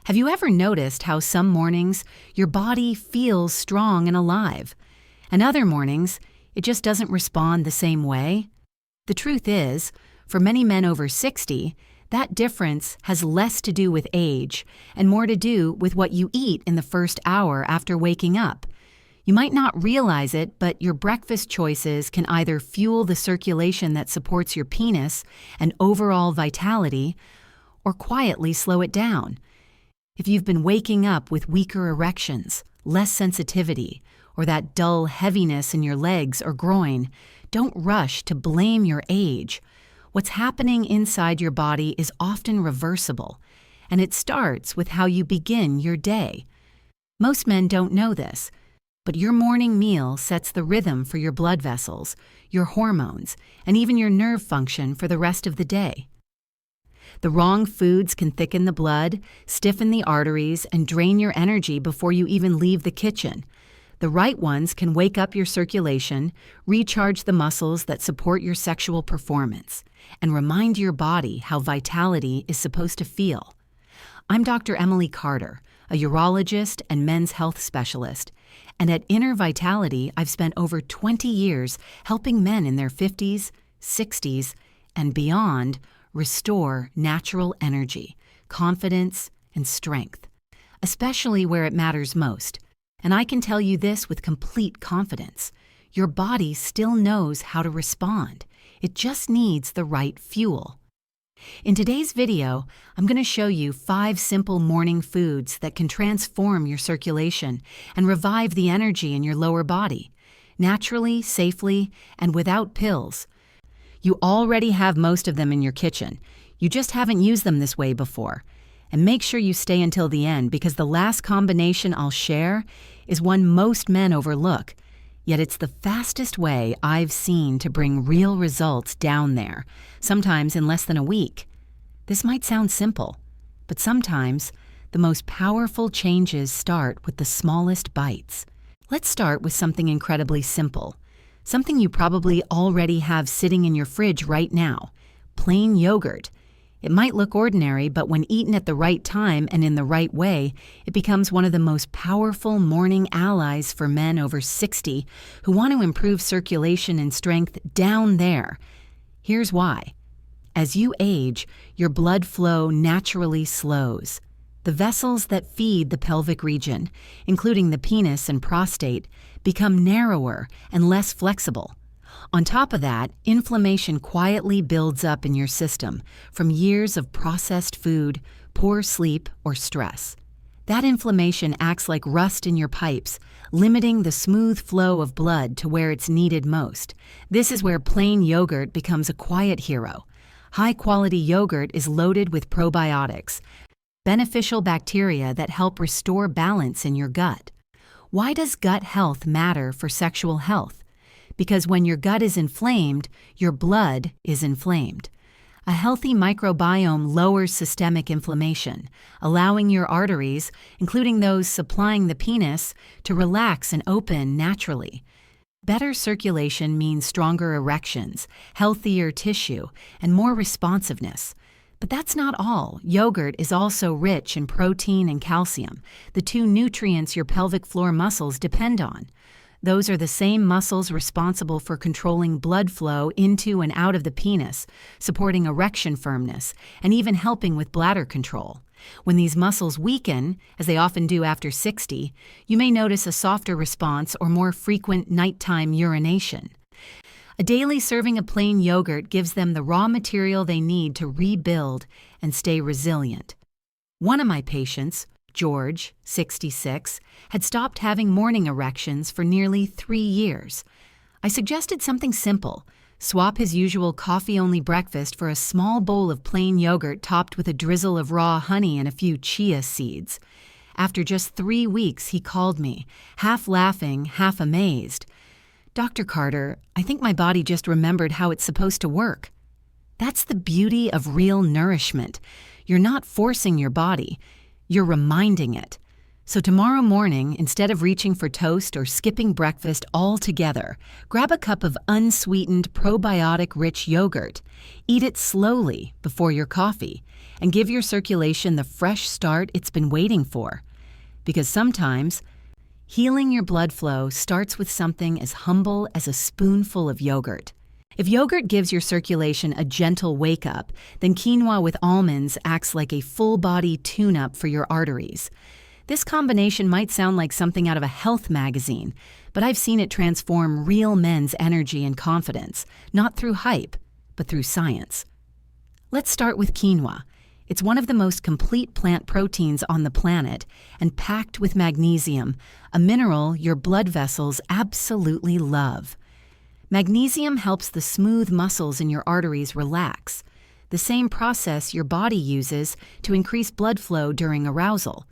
Have you ever noticed how some mornings your body feels strong and alive, and other mornings it just doesn't respond the same way? The truth is, for many men over 60, that difference has less to do with age and more to do with what you eat in the first hour after waking up. You might not realize it, but your breakfast choices can either fuel the circulation that supports your penis and overall vitality, or quietly slow it down. If you've been waking up with weaker erections, less sensitivity, or that dull heaviness in your legs or groin, don't rush to blame your age. What's happening inside your body is often reversible, and it starts with how you begin your day. Most men don't know this, but your morning meal sets the rhythm for your blood vessels, your hormones, and even your nerve function for the rest of the day. The wrong foods can thicken the blood, stiffen the arteries, and drain your energy before you even leave the kitchen. The right ones can wake up your circulation, recharge the muscles that support your sexual performance, and remind your body how vitality is supposed to feel. I'm Dr. Emily Carter, a urologist and men's health specialist, and at Inner Vitality, I've spent over 20 years helping men in their 50s, 60s, and beyond restore natural energy, confidence, and strength, especially where it matters most. And I can tell you this with complete confidence. Your body still knows how to respond. It just needs the right fuel. In today's video, I'm going to show you 5 simple morning foods that can transform your circulation and revive the energy in your lower body, naturally, safely, and without pills. You already have most of them in your kitchen. You just haven't used them this way before. And make sure you stay until the end, because the last combination I'll share is one most men overlook. Yet it's the fastest way I've seen to bring real results down there, sometimes in less than a week. This might sound simple, but sometimes the most powerful changes start with the smallest bites. Let's start with something incredibly simple. Something you probably already have sitting in your fridge right now: plain yogurt. It might look ordinary, but when eaten at the right time and in the right way, it becomes one of the most powerful morning allies for men over 60 who want to improve circulation and strength down there. Here's why. As you age, your blood flow naturally slows. The vessels that feed the pelvic region, including the penis and prostate, become narrower and less flexible. On top of that, inflammation quietly builds up in your system from years of processed food, poor sleep, or stress. That inflammation acts like rust in your pipes, limiting the smooth flow of blood to where it's needed most. This is where plain yogurt becomes a quiet hero. High-quality yogurt is loaded with probiotics, beneficial bacteria that help restore balance in your gut. Why does gut health matter for sexual health? Because when your gut is inflamed, your blood is inflamed. A healthy microbiome lowers systemic inflammation, allowing your arteries, including those supplying the penis, to relax and open naturally. Better circulation means stronger erections, healthier tissue, and more responsiveness. But that's not all. Yogurt is also rich in protein and calcium, the 2 nutrients your pelvic floor muscles depend on. Those are the same muscles responsible for controlling blood flow into and out of the penis, supporting erection firmness, and even helping with bladder control. When these muscles weaken, as they often do after 60, you may notice a softer response or more frequent nighttime urination. A daily serving of plain yogurt gives them the raw material they need to rebuild and stay resilient. One of my patients, George, 66, had stopped having morning erections for nearly 3 years. I suggested something simple: swap his usual coffee-only breakfast for a small bowl of plain yogurt topped with a drizzle of raw honey and a few chia seeds. After just 3 weeks, he called me, half laughing, half amazed. "Dr. Carter, I think my body just remembered how it's supposed to work." That's the beauty of real nourishment. You're not forcing your body. You're reminding it. So tomorrow morning, instead of reaching for toast or skipping breakfast altogether, grab a cup of unsweetened, probiotic-rich yogurt. Eat it slowly before your coffee, and give your circulation the fresh start it's been waiting for. Because sometimes, healing your blood flow starts with something as humble as a spoonful of yogurt. If yogurt gives your circulation a gentle wake-up, then quinoa with almonds acts like a full-body tune-up for your arteries. This combination might sound like something out of a health magazine, but I've seen it transform real men's energy and confidence, not through hype, but through science. Let's start with quinoa. It's one of the most complete plant proteins on the planet and packed with magnesium, a mineral your blood vessels absolutely love. Magnesium helps the smooth muscles in your arteries relax, the same process your body uses to increase blood flow during arousal.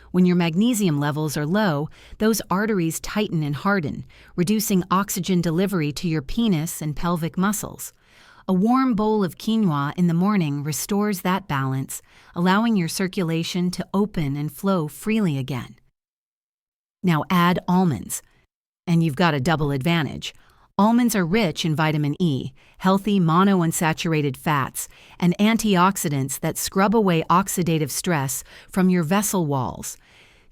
When your magnesium levels are low, those arteries tighten and harden, reducing oxygen delivery to your penis and pelvic muscles. A warm bowl of quinoa in the morning restores that balance, allowing your circulation to open and flow freely again. Now add almonds, and you've got a double advantage. Almonds are rich in vitamin E, healthy monounsaturated fats, and antioxidants that scrub away oxidative stress from your vessel walls.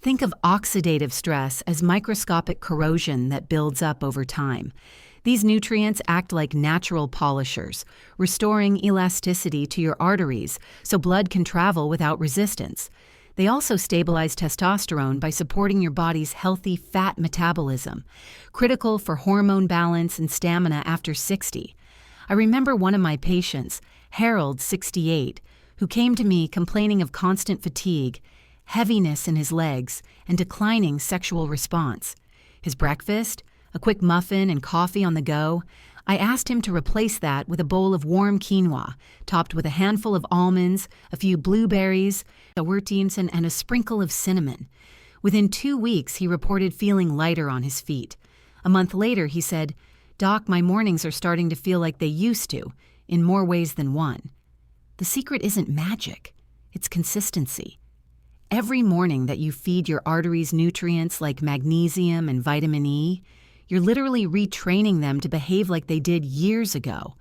Think of oxidative stress as microscopic corrosion that builds up over time. These nutrients act like natural polishers, restoring elasticity to your arteries so blood can travel without resistance. They also stabilize testosterone by supporting your body's healthy fat metabolism, critical for hormone balance and stamina after 60. I remember one of my patients, Harold, 68, who came to me complaining of constant fatigue, heaviness in his legs, and declining sexual response. His breakfast, a quick muffin and coffee on the go, I asked him to replace that with a bowl of warm quinoa, topped with a handful of almonds, a few blueberries, and a sprinkle of cinnamon. Within 2 weeks, he reported feeling lighter on his feet. A month later, he said, "Doc, my mornings are starting to feel like they used to, in more ways than one." The secret isn't magic, it's consistency. Every morning that you feed your arteries nutrients like magnesium and vitamin E, you're literally retraining them to behave like they did years ago.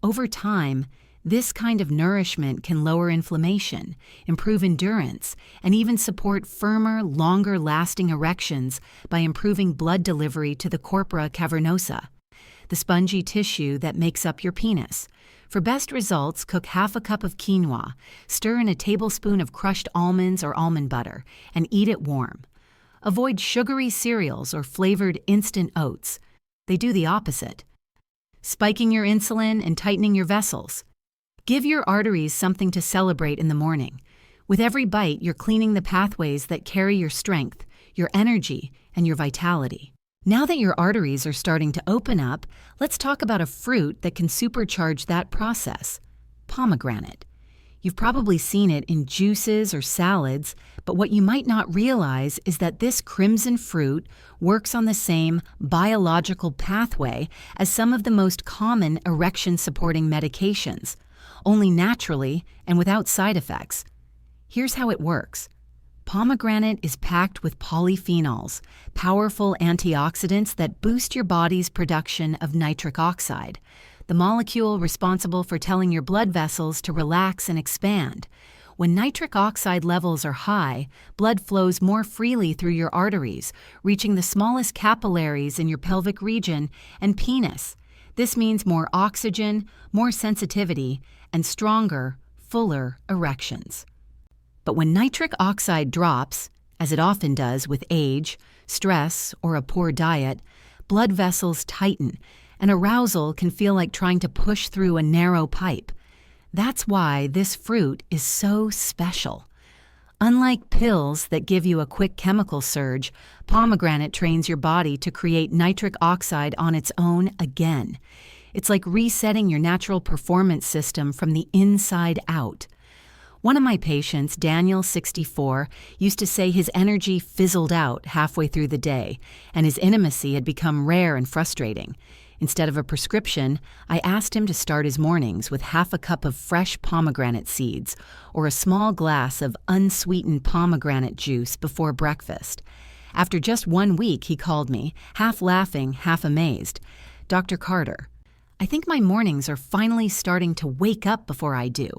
Over time, this kind of nourishment can lower inflammation, improve endurance, and even support firmer, longer-lasting erections by improving blood delivery to the corpora cavernosa, the spongy tissue that makes up your penis. For best results, cook half a cup of quinoa, stir in a tablespoon of crushed almonds or almond butter, and eat it warm. Avoid sugary cereals or flavored instant oats. They do the opposite, spiking your insulin and tightening your vessels. Give your arteries something to celebrate in the morning. With every bite, you're cleaning the pathways that carry your strength, your energy, and your vitality. Now that your arteries are starting to open up, let's talk about a fruit that can supercharge that process: pomegranate. You've probably seen it in juices or salads, but what you might not realize is that this crimson fruit works on the same biological pathway as some of the most common erection-supporting medications, only naturally and without side effects. Here's how it works. Pomegranate is packed with polyphenols, powerful antioxidants that boost your body's production of nitric oxide, the molecule responsible for telling your blood vessels to relax and expand. When nitric oxide levels are high, blood flows more freely through your arteries, reaching the smallest capillaries in your pelvic region and penis. This means more oxygen, more sensitivity, and stronger, fuller erections. But when nitric oxide drops, as it often does with age, stress, or a poor diet, blood vessels tighten, and arousal can feel like trying to push through a narrow pipe. That's why this fruit is so special. Unlike pills that give you a quick chemical surge, pomegranate trains your body to create nitric oxide on its own again. It's like resetting your natural performance system from the inside out. One of my patients, Daniel, 64, used to say his energy fizzled out halfway through the day, and his intimacy had become rare and frustrating. Instead of a prescription, I asked him to start his mornings with half a cup of fresh pomegranate seeds or a small glass of unsweetened pomegranate juice before breakfast. After just 1 week, he called me, half laughing, half amazed. "Dr. Carter, I think my mornings are finally starting to wake up before I do."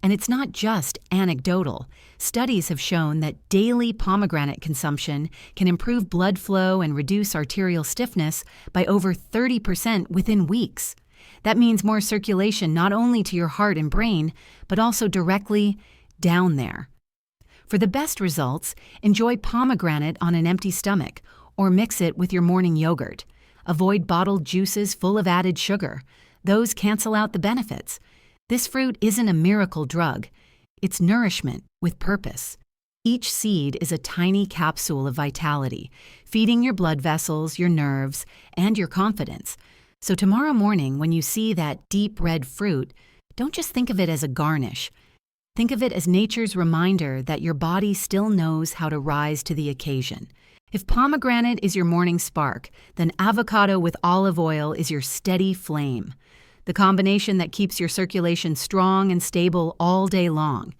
And it's not just anecdotal. Studies have shown that daily pomegranate consumption can improve blood flow and reduce arterial stiffness by over 30% within weeks. That means more circulation not only to your heart and brain, but also directly down there. For the best results, enjoy pomegranate on an empty stomach or mix it with your morning yogurt. Avoid bottled juices full of added sugar. Those cancel out the benefits. This fruit isn't a miracle drug. It's nourishment with purpose. Each seed is a tiny capsule of vitality, feeding your blood vessels, your nerves, and your confidence. So tomorrow morning, when you see that deep red fruit, don't just think of it as a garnish. Think of it as nature's reminder that your body still knows how to rise to the occasion. If pomegranate is your morning spark, then avocado with olive oil is your steady flame. The combination that keeps your circulation strong and stable all day long.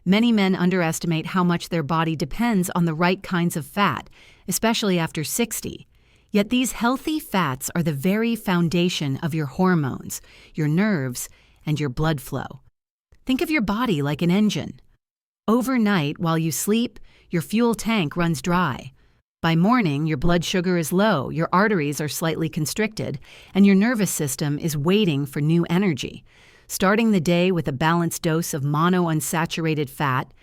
Many men underestimate how much their body depends on the right kinds of fat, especially after 60. Yet these healthy fats are the very foundation of your hormones, your nerves, and your blood flow. Think of your body like an engine. Overnight, while you sleep, your fuel tank runs dry. By morning, your blood sugar is low, your arteries are slightly constricted, and your nervous system is waiting for new energy. Starting the day with a balanced dose of monounsaturated fat,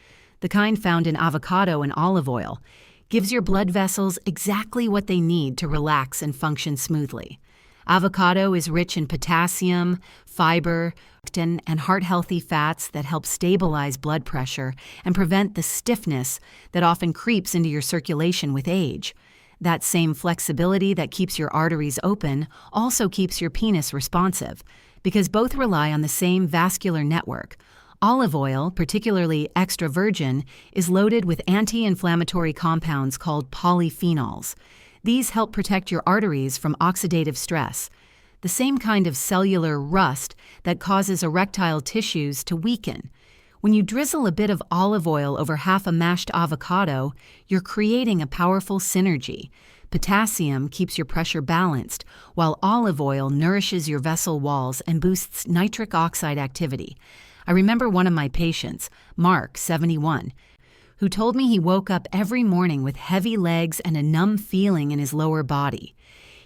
the kind found in avocado and olive oil, gives your blood vessels exactly what they need to relax and function smoothly. Avocado is rich in potassium, fiber, and heart-healthy fats that help stabilize blood pressure and prevent the stiffness that often creeps into your circulation with age. That same flexibility that keeps your arteries open also keeps your penis responsive, because both rely on the same vascular network. Olive oil, particularly extra virgin, is loaded with anti-inflammatory compounds called polyphenols. These help protect your arteries from oxidative stress, the same kind of cellular rust that causes erectile tissues to weaken. When you drizzle a bit of olive oil over half a mashed avocado, you're creating a powerful synergy. Potassium keeps your pressure balanced, while olive oil nourishes your vessel walls and boosts nitric oxide activity. I remember one of my patients, Mark, 71, who told me he woke up every morning with heavy legs and a numb feeling in his lower body.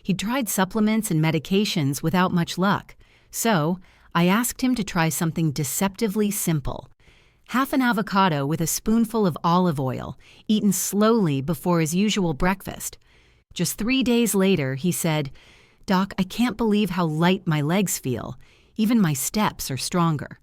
He'd tried supplements and medications without much luck, so I asked him to try something deceptively simple. Half an avocado with a spoonful of olive oil, eaten slowly before his usual breakfast. Just 3 days later, he said, "Doc, I can't believe how light my legs feel. Even my steps are stronger."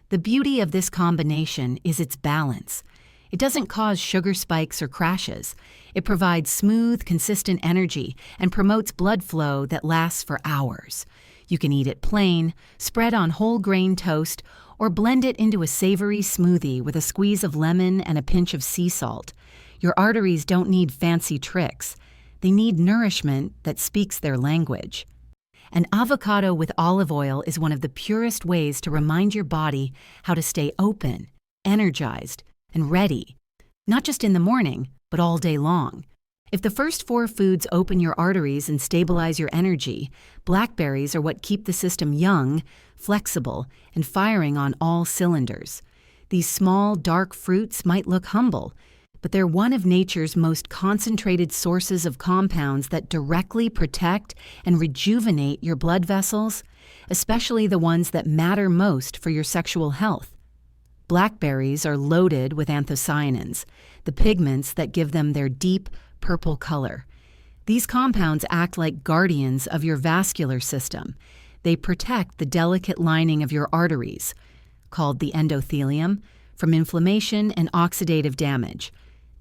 The beauty of this combination is its balance. It doesn't cause sugar spikes or crashes. It provides smooth, consistent energy and promotes blood flow that lasts for hours. You can eat it plain, spread on whole grain toast, or blend it into a savory smoothie with a squeeze of lemon and a pinch of sea salt. Your arteries don't need fancy tricks. They need nourishment that speaks their language. An avocado with olive oil is one of the purest ways to remind your body how to stay open, energized, and ready, not just in the morning, but all day long. If the first 4 foods open your arteries and stabilize your energy, blackberries are what keep the system young, flexible, and firing on all cylinders. These small, dark fruits might look humble, but they're one of nature's most concentrated sources of compounds that directly protect and rejuvenate your blood vessels, especially the ones that matter most for your sexual health. Blackberries are loaded with anthocyanins, the pigments that give them their deep purple color. These compounds act like guardians of your vascular system. They protect the delicate lining of your arteries, called the endothelium, from inflammation and oxidative damage.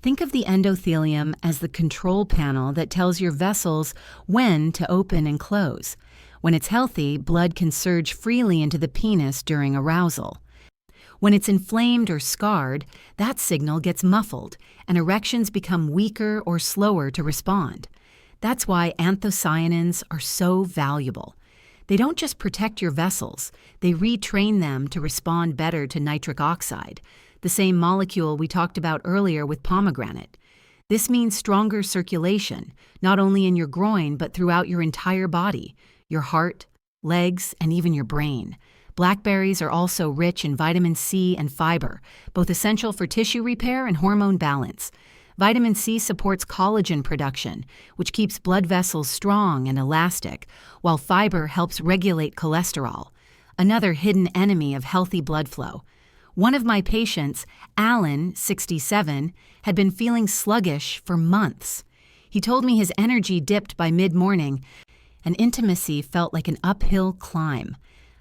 Think of the endothelium as the control panel that tells your vessels when to open and close. When it's healthy, blood can surge freely into the penis during arousal. When it's inflamed or scarred, that signal gets muffled, and erections become weaker or slower to respond. That's why anthocyanins are so valuable. They don't just protect your vessels, they retrain them to respond better to nitric oxide, the same molecule we talked about earlier with pomegranate. This means stronger circulation, not only in your groin but throughout your entire body, your heart, legs, and even your brain. Blackberries are also rich in vitamin C and fiber, both essential for tissue repair and hormone balance. Vitamin C supports collagen production, which keeps blood vessels strong and elastic, while fiber helps regulate cholesterol, another hidden enemy of healthy blood flow. One of my patients, Alan, 67, had been feeling sluggish for months. He told me his energy dipped by mid-morning, and intimacy felt like an uphill climb.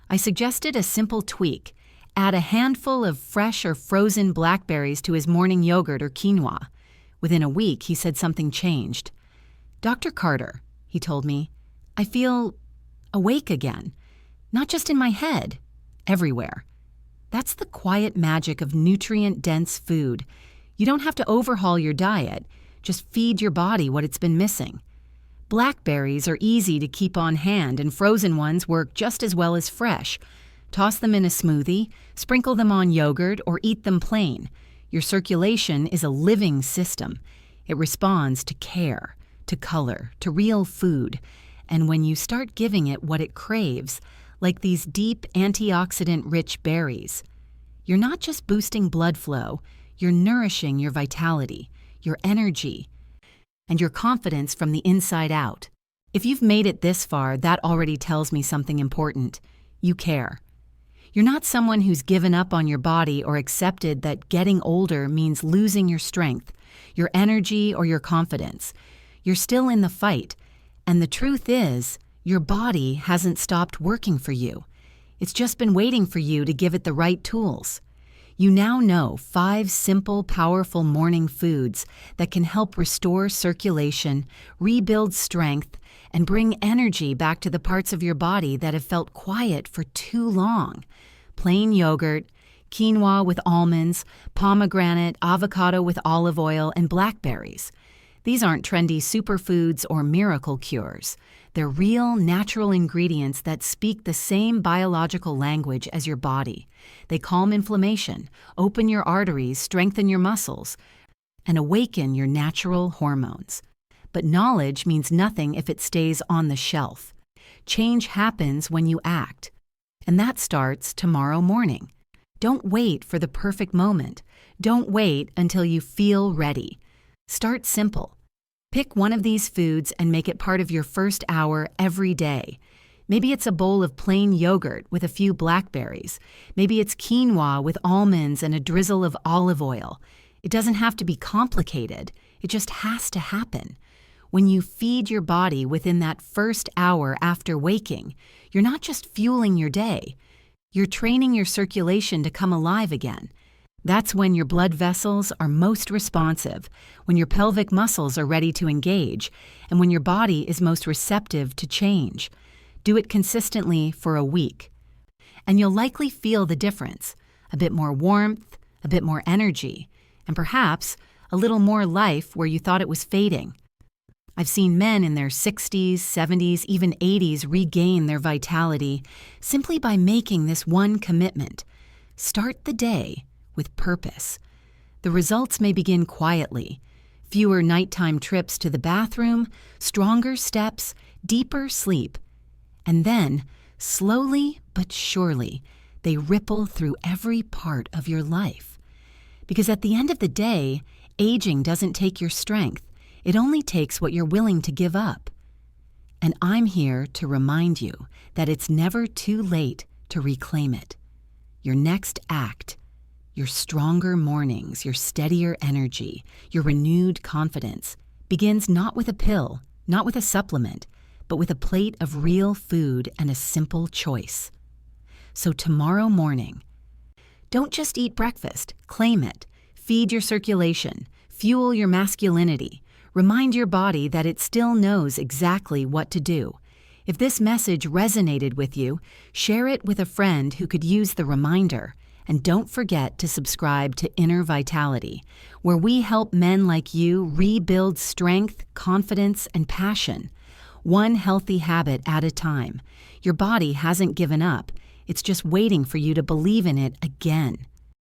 I suggested a simple tweak. Add a handful of fresh or frozen blackberries to his morning yogurt or quinoa. Within a week, he said something changed. "Dr. Carter," he told me, "I feel awake again. Not just in my head, everywhere." That's the quiet magic of nutrient-dense food. You don't have to overhaul your diet. Just feed your body what it's been missing. Blackberries are easy to keep on hand, and frozen ones work just as well as fresh. Toss them in a smoothie, sprinkle them on yogurt, or eat them plain. Your circulation is a living system. It responds to care, to color, to real food. And when you start giving it what it craves, like these deep antioxidant-rich berries, you're not just boosting blood flow, you're nourishing your vitality, your energy, and your confidence from the inside out. If you've made it this far, that already tells me something important. You care. You're not someone who's given up on your body or accepted that getting older means losing your strength, your energy, or your confidence. You're still in the fight, and the truth is, your body hasn't stopped working for you. It's just been waiting for you to give it the right tools. You now know 5 simple, powerful morning foods that can help restore circulation, rebuild strength, and bring energy back to the parts of your body that have felt quiet for too long. Plain yogurt, quinoa with almonds, pomegranate, avocado with olive oil, and blackberries. These aren't trendy superfoods or miracle cures. They're real, natural ingredients that speak the same biological language as your body. They calm inflammation, open your arteries, strengthen your muscles, and awaken your natural hormones. But knowledge means nothing if it stays on the shelf. Change happens when you act. And that starts tomorrow morning. Don't wait for the perfect moment. Don't wait until you feel ready. Start simple. Pick one of these foods and make it part of your first hour every day. Maybe it's a bowl of plain yogurt with a few blackberries. Maybe it's quinoa with almonds and a drizzle of olive oil. It doesn't have to be complicated. It just has to happen. When you feed your body within that first hour after waking, you're not just fueling your day. You're training your circulation to come alive again. That's when your blood vessels are most responsive, when your pelvic muscles are ready to engage, and when your body is most receptive to change. Do it consistently for a week, and you'll likely feel the difference. A bit more warmth, a bit more energy, and perhaps a little more life where you thought it was fading. I've seen men in their 60s, 70s, even 80s regain their vitality simply by making this one commitment. Start the day with purpose. The results may begin quietly. Fewer nighttime trips to the bathroom, stronger steps, deeper sleep. And then, slowly but surely, they ripple through every part of your life. Because at the end of the day, aging doesn't take your strength. It only takes what you're willing to give up. And I'm here to remind you that it's never too late to reclaim it. Your next act, your stronger mornings, your steadier energy, your renewed confidence, begins not with a pill, not with a supplement, but with a plate of real food and a simple choice. So tomorrow morning, don't just eat breakfast, claim it. Feed your circulation, fuel your masculinity. Remind your body that it still knows exactly what to do. If this message resonated with you, share it with a friend who could use the reminder. And don't forget to subscribe to Inner Vitality, where we help men like you rebuild strength, confidence, and passion. One healthy habit at a time. Your body hasn't given up. It's just waiting for you to believe in it again.